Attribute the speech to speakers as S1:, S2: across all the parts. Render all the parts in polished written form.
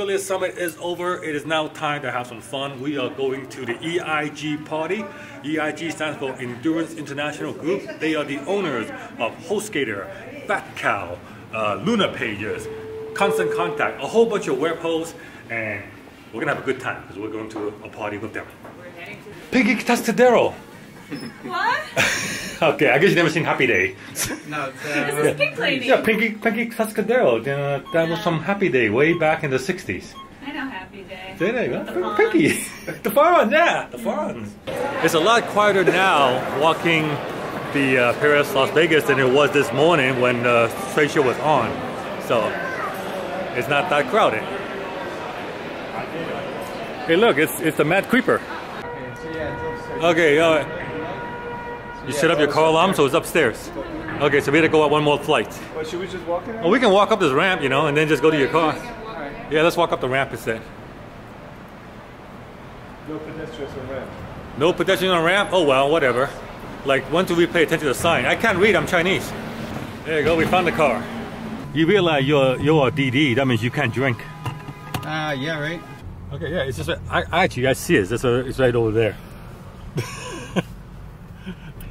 S1: Affiliate Summit is over. It is now time to have some fun. We are going to the EIG party. EIG stands for Endurance International Group. They are the owners of HostGator, Fat Cow, Luna Pages, Constant Contact, a whole bunch of web hosts, and we're gonna have a good time because we're going to a party with them. Pinky Tascadero.
S2: What?
S1: Okay, I guess you've never seen Happy Day.
S2: No, this is Pink Lady.
S1: Yeah, Pinky Tascadero. That was some Happy Day way back in the 60s.
S2: I know Happy Day.
S1: There you go. Pinky. The fun, yeah, the fun. It's a lot quieter now walking the Paris, Las Vegas than it was this morning when the trade show was on. So, it's not that crowded. Hey look, it's the Mad Creeper. Okay, you set up your car alarm, so it's upstairs. Okay, so we had to go up one more flight.
S3: Well, should we just walk in?
S1: Well, we can walk up this ramp, you know, and then just go to your car. Yeah, let's walk up the ramp instead.
S3: No pedestrians on ramp.
S1: No pedestrian on ramp? Oh well, whatever. Like, when do we pay attention to the sign? I can't read, I'm Chinese. There you go, we found the car. You realize you're a DD, that means you can't drink.
S3: Yeah, right.
S1: Okay, yeah, it's just, actually, I see it, it's right over there.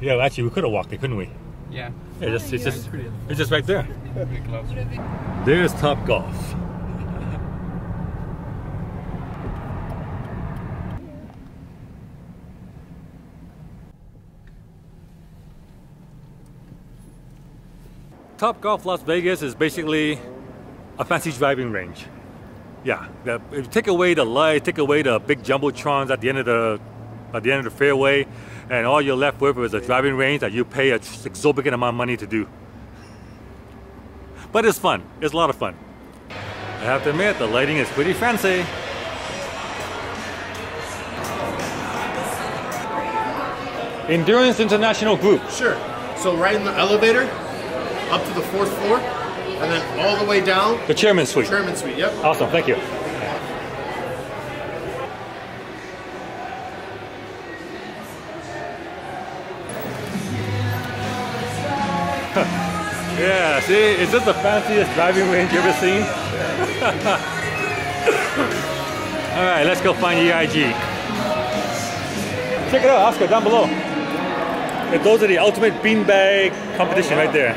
S1: Yeah, well, actually, we could have walked it, couldn't we?
S3: Yeah.
S1: Yeah, it's just right there. There's Top Golf. Top Golf Las Vegas is basically a fancy driving range. Yeah, if you take away the light, take away the big jumbotrons at the end of the fairway, and all you're left with is a driving range that you pay an exorbitant amount of money to do. But it's fun. It's a lot of fun. I have to admit, the lighting is pretty fancy. Endurance International Group.
S4: Sure. So right in the elevator, up to the 4th floor, and then all the way down.
S1: The Chairman's Suite.
S4: Chairman's Suite, yep.
S1: Awesome, thank you. Yeah, see, is this the fanciest driving range you've ever seen? Alright, let's go find EIG. Check it out, Oscar, down below. And those are the ultimate beanbag competition right there.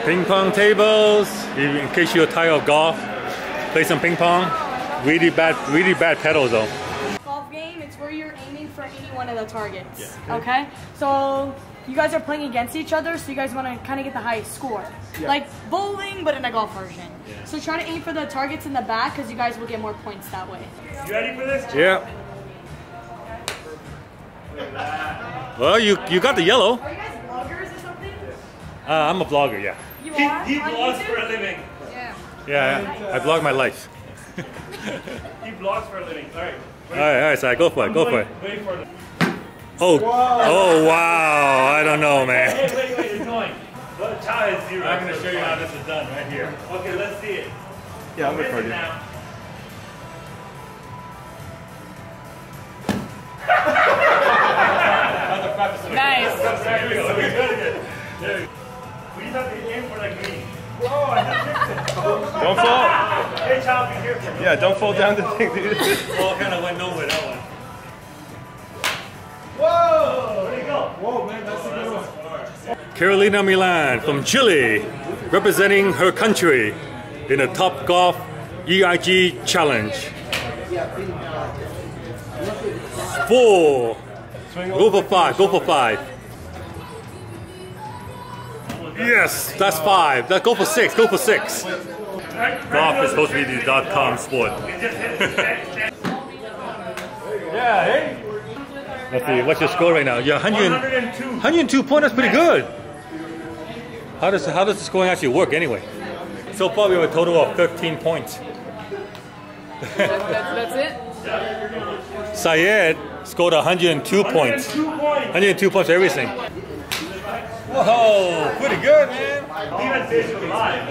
S1: Ping pong tables, in case you're tired of golf, play some ping pong. Really bad pedals though.
S5: Golf game, it's where you're aiming for any one of the targets. Yeah. Okay? So you guys are playing against each other, so you guys want to kind of get the highest score. Yeah. Like bowling, but in a golf version. Yeah. So try to aim for the targets in the back, because you guys will get more points that way.
S1: You ready for this? Yeah. Well, you got the yellow.
S5: Are you guys vloggers or something?
S1: I'm a vlogger, yeah.
S5: You are?
S6: He vlogs for a living.
S5: Yeah.
S1: Yeah, I vlog my life.
S6: He vlogs for a living. Alright.
S1: Alright, so go for it, go for it.
S6: Wait for it.
S1: Oh, oh wow, I don't know, man.
S6: Wait, it's going. What Chow is 0.
S1: I'm going to show you how this is done right here.
S6: Okay, let's see it.
S3: Yeah, I'll record you.
S6: Now.
S2: Nice.
S6: There we go. There we go. We just have to aim for the green. Whoa, I just missed it.
S3: Don't fall.
S6: Hey, Chow, be careful.
S3: Yeah, don't fall down the thing, dude.
S1: All kind of went nowhere, that one.
S6: Whoa! Where'd it go?
S3: Whoa, man, that's a good one.
S1: Carolina Milan from Chile, representing her country in the Top Golf EIG Challenge. 4. Go for 5, go for 5. Yes, that's 5. Go for 6, go for 6. Golf is supposed to be the .com sport. Yeah, hey? Let's see, what's your score right now? You're 102. 102 points, that's pretty good. How does the scoring actually work anyway? So far we have a total of 13 points.
S2: That's it?
S1: Syed scored 102 points. 102 points for everything. Whoa, pretty good, man.
S6: Even fish are live.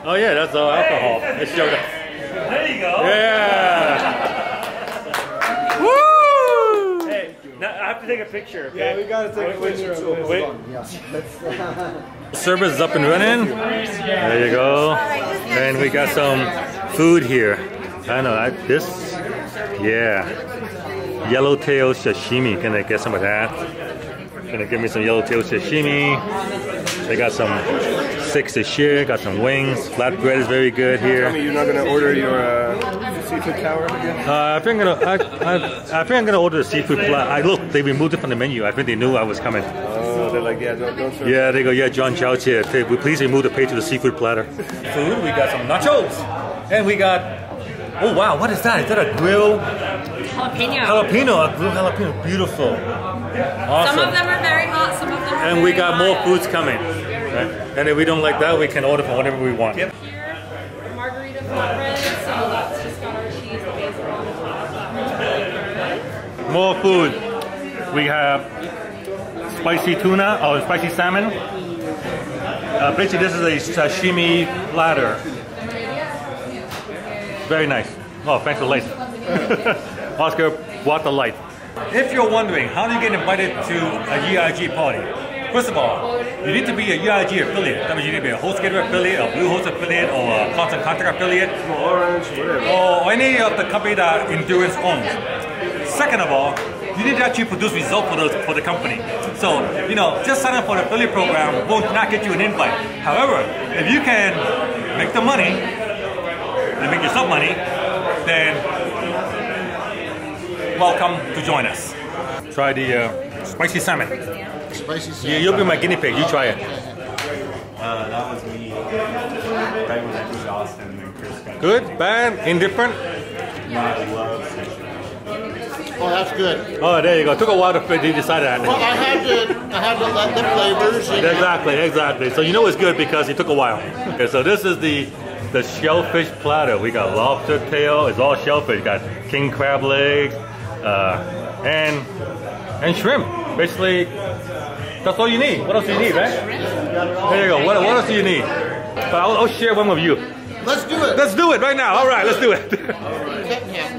S1: Oh yeah, that's alcohol. It's sugar.
S6: There you go.
S1: Yeah. Woo!
S6: to take a picture. Okay?
S3: Yeah, we gotta take a picture of this.
S6: Wait.
S1: Service is up and running. There you go. And we got some food here. I know this. Yeah. Yellowtail sashimi. Can I get some of that? Gonna give me some yellowtail sashimi. They got some six dish here. Got some wings. Flatbread is very good here.
S3: Tell me you're not gonna order your seafood tower again?
S1: I think I'm gonna order the seafood platter. Look, they removed it from the menu. I think they knew I was coming.
S3: Oh, they're like, yeah, don't serve.
S1: Yeah, they go, yeah, John Chow's here. Please remove the page to the seafood platter. Food, we got some nachos. And we got, oh wow, what is that? Is that a grilled
S2: Jalapeno.
S1: jalapeno? A grilled jalapeno, beautiful. Awesome.
S2: Some of them are very hot, some of them are
S1: And we
S2: very
S1: got more
S2: mild.
S1: foods coming. Right? And if we don't like that, we can order from whatever we want. Yep.
S2: Here, margarita flatbread, so that's just got our cheese, the basil on the top. That one's really good.
S1: More food. We have spicy tuna, or spicy salmon. Basically, this is a sashimi platter. Very nice. Oh, thanks for the light. Oscar brought the light. If you're wondering how do you get invited to a EIG party, first of all, you need to be a EIG affiliate. That means you need to be a HostGator affiliate, a Bluehost affiliate, or a Constant Contact affiliate,
S3: Orange, whatever.
S1: or any of the company that Endurance owns. Second of all, you need to actually produce results for the company. So, you know, just sign up for the affiliate program will not get you an invite. However, if you can make the money and make yourself money, then welcome to join us. Try the spicy salmon.
S4: Spicy salmon.
S1: Yeah, you'll be my guinea pig. You try it.
S7: That was me. Right when I moved to Austin and Chris got
S1: Good, bad, indifferent.
S7: not love sushi.
S4: Oh, that's good.
S1: Oh, there you go. Took a while to decide that.
S4: Well, I had to let the flavors.
S1: Exactly. So you know it's good because it took a while. Okay, so this is the shellfish platter. We got lobster tail. It's all shellfish. Got king crab legs, and shrimp. Basically, that's all you need. What else do you need, right? There you go. What else do you need? But I'll share one with you.
S4: Let's do it.
S1: Let's do it right now. All right, let's do it.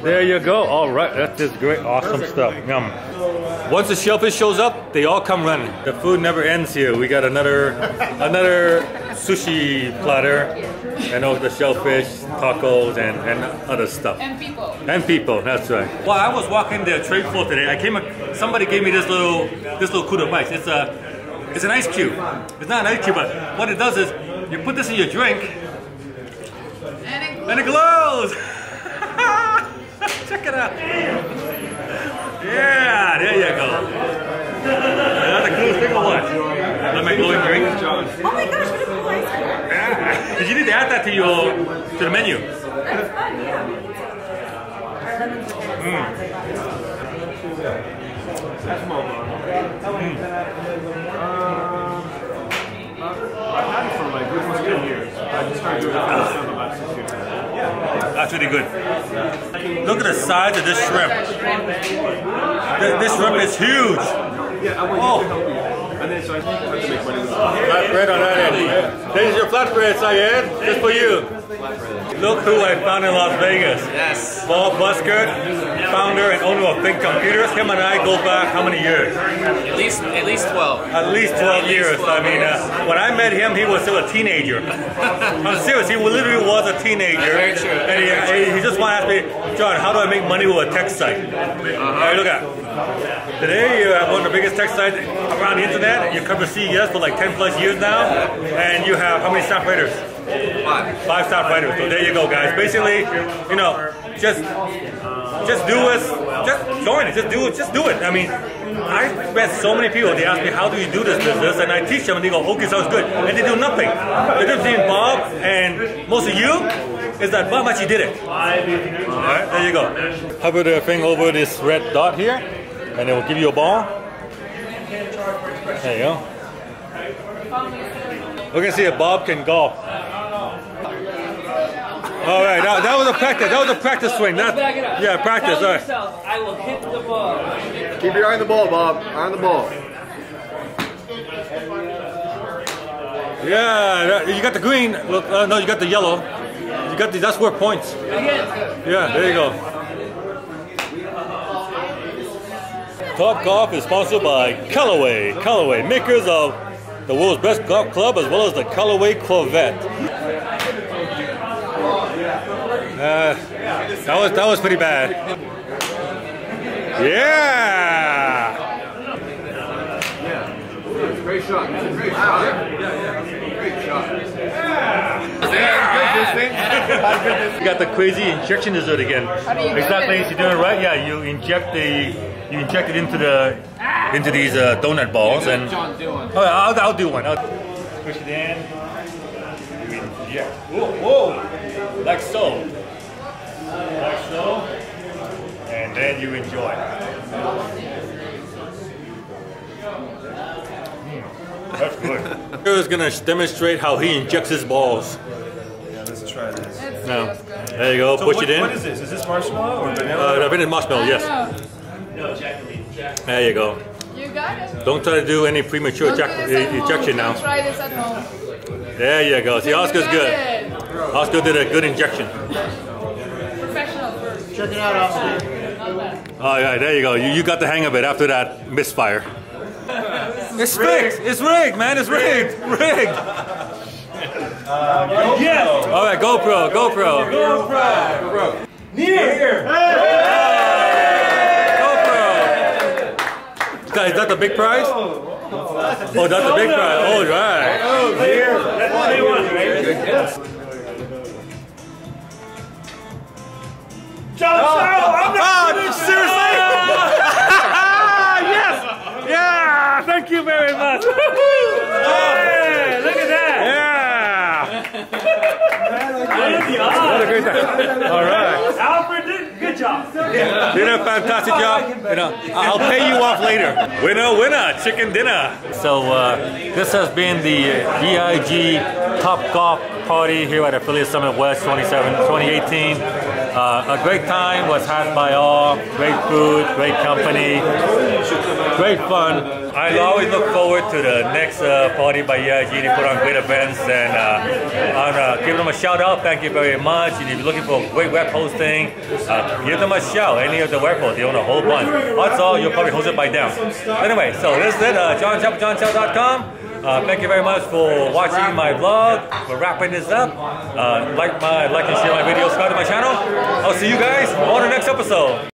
S1: There you go. All right, that's just great, awesome stuff. Yum. Once the shellfish shows up, they all come running. The food never ends here. We got another sushi platter, and all the shellfish, tacos, and other stuff.
S2: And people.
S1: And people, that's right. While I was walking the trade floor today, somebody gave me this little kudo bites. It's an ice cube. It's not an ice cube, but what it does is you put this in your drink, and it glows. Check it out. Yeah, there you go. Is that the coolest thing or what? Let my glowing drink.
S2: Oh my gosh, what a cool ice cream.
S1: Yeah. You need to add that to the menu.
S2: That's fun, yeah.
S3: I've had it for like almost 10 years. I just started doing it for myself about 6 years ago.
S1: That's really good. Look at the size of this shrimp. This shrimp is huge.
S3: Yeah, I want you to help me. And then so I think I have to make money with it.
S1: Flatbread on that end. There's your flatbread, Syed. Just for you. Look who I found in Las Vegas.
S8: Yes.
S1: Bob Buskert, founder and owner of Think Computers. Him and I go back how many years?
S8: At least 12.
S1: At least 12 years. I mean, when I met him, he was still a teenager. I'm serious. He literally was a teenager.
S8: Very true.
S1: And he just wanted to ask me, John, how do I make money with a tech site? Hey, look at. Today, you have one of the biggest tech sites around the internet. You cover CES for like 10 plus years now, and you have how many staff writers? 5 staff writers. So there you go, guys. Basically, you know, just do it. Just join it. Just do it. I mean, I met so many people. They ask me, how do you do this business? And I teach them, and they go, okay, sounds good. And they do nothing. The difference between Bob and most of you is that Bob actually did it. All right, there you go. Hover the thing over this red dot here, and it will give you a ball. There you go. We can see if Bob can golf. All right, that was a practice. That was a practice swing. Yeah, practice. All right.
S8: I will hit the ball.
S3: Keep your eye on the ball, Bob. Eye on the ball.
S1: Yeah, you got the green. Look, no, you got the yellow. You got that's worth points. Yeah, there you go. Top Golf is sponsored by Callaway. Callaway, makers of the world's best golf club as well as the Callaway Corvette. That was pretty bad. Yeah!
S3: Great shot. Great shot. Great shot.
S1: You got the crazy injection dessert again. Exactly, you're doing it right. Yeah, you inject it into these donut balls, and I'll do one. Push it in. You inject. Whoa, like so, and then you enjoy. That's good. He's gonna demonstrate how he injects his balls.
S7: Yeah, let's try this.
S1: Now, there you go. Push it in.
S7: What is this? Is this marshmallow or vanilla?
S1: I think it's marshmallow. Yes. There you go.
S2: You got it.
S1: Don't try to do any premature ejection now.
S2: Try this at home.
S1: There you go. See, Oscar's good. Oscar did a good injection.
S2: Professional first.
S4: Check it out, Oscar.
S1: All right, there you go. You got the hang of it after that misfire. It's rigged. It's rigged, man. It's rigged. Rigged.
S6: Yes!
S1: All right, GoPro.
S6: GoPro! Near!
S1: GoPro. Is that the big prize? Oh, that's the big prize. All right.
S6: Here. That's what they want, right? John, I'm not
S1: seriously? Yes! Yeah! Thank you very much.
S6: Hey, look at that!
S1: Yeah!
S6: What
S1: What a great time. All right.
S6: Alfred did good job.
S1: You did a fantastic job. You know, I'll pay you off later. Winner, chicken dinner. So this has been the EIG Top Golf Party here at Affiliate Summit West 2018. A great time was had by all. Great food, great company, great fun. I always look forward to the next party by EIG. They put on great events, and I'm giving them a shout out. Thank you very much. And if you're looking for great web hosting, give them a shout. Any of the web hosts, they own a whole bunch. That's all. You'll probably host it by them. Anyway, so this is it. JohnChao.com. Thank you very much for watching my vlog. We're wrapping this up. Like and share my videos, subscribe to my channel. I'll see you guys on the next episode.